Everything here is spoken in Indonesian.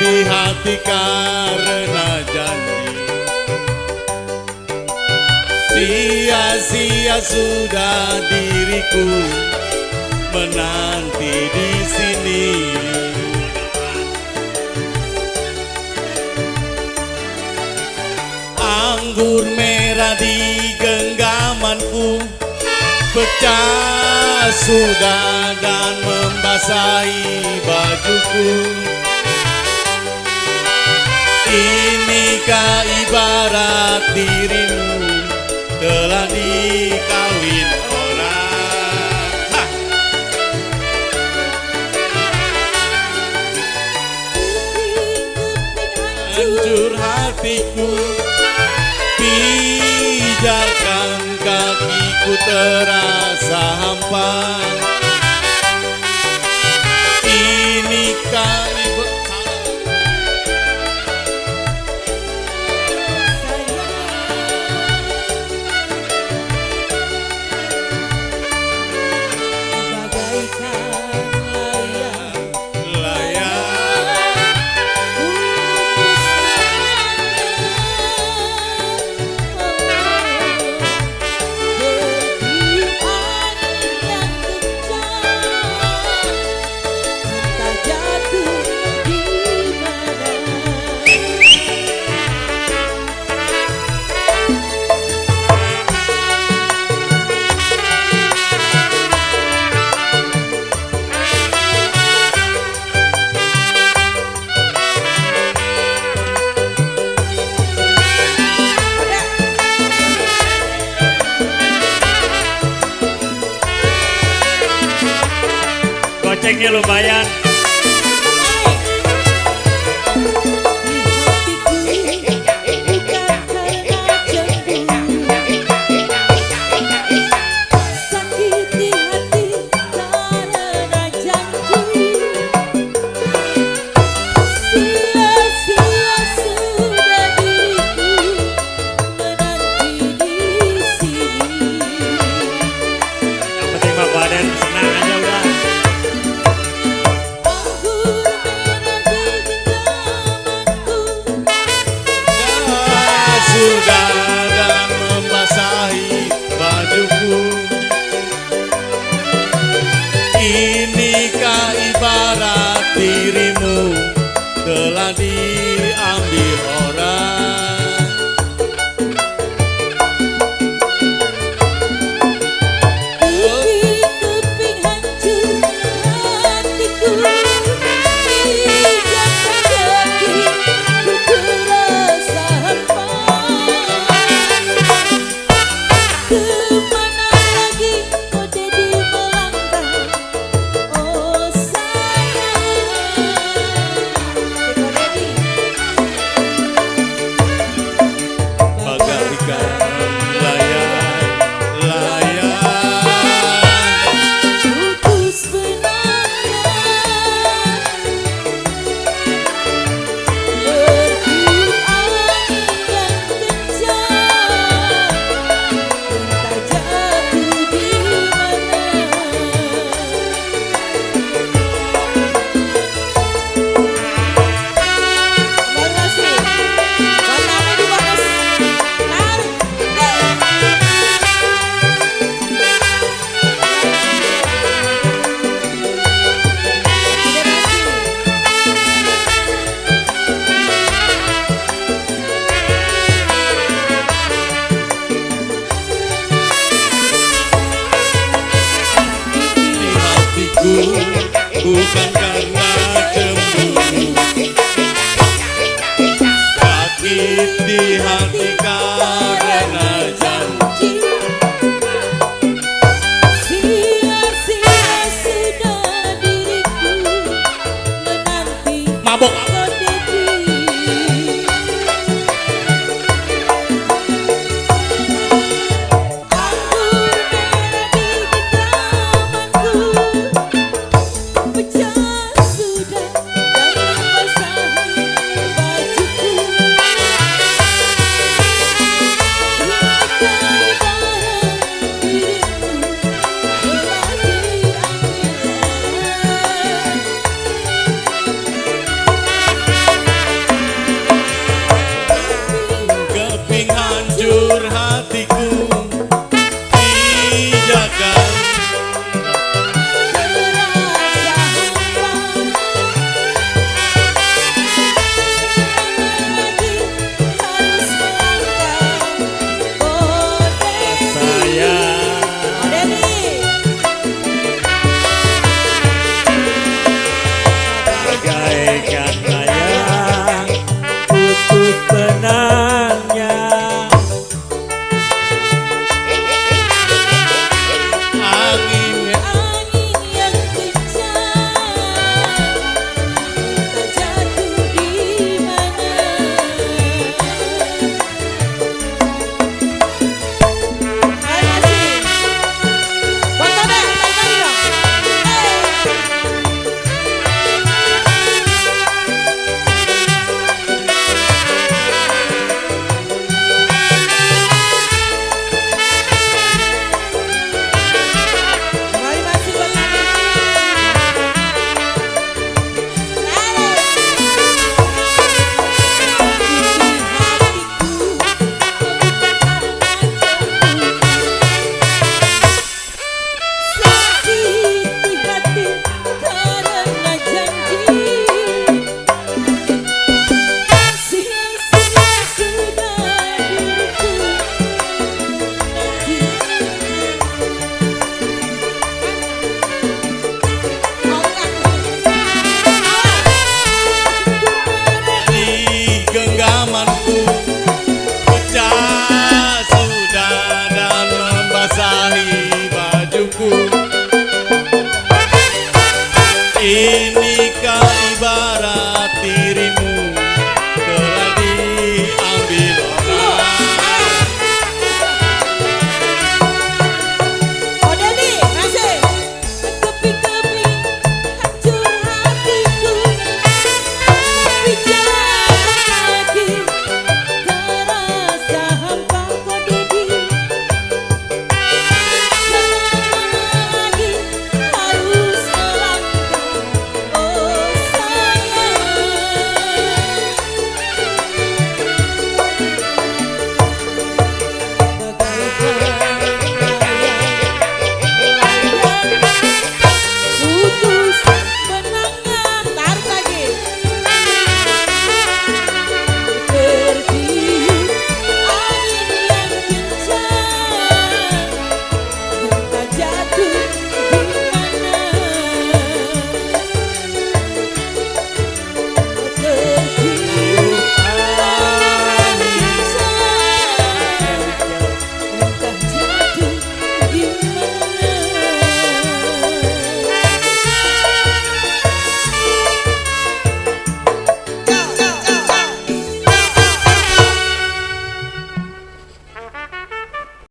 di hati karena janji. Sia-sia sudah diriku menanti di sini. Anggur merah di genggamanku pecah sudah dan membasahi bajuku. Inikah ibarat dirimu telah dikawin orang. Hancur hatiku, pijakan kakiku terasa hampa. Inikah gocengnya lumayan. Sudah dan membasahi bajuku. Inikah ibarat dirimu telah diambil orang. Keping hancur hatiku, pijakan kakiku terasa hampa. Kemana lagi kau jadi melangkah, oh sayang. Bagaikan layang-layang putus benangnya, bertiup angin yang kencang, entah jatuh di mana. Makasih, warnanya di bagus. Tarik, di hatiku bukan karena cemburu, sakit di hati karena janji. sia-sia sudah diriku menanti Mabok. kau jadi. Anggur merah di genggamanku pecah sudah dan membasahi bajuku. Mereka ibarat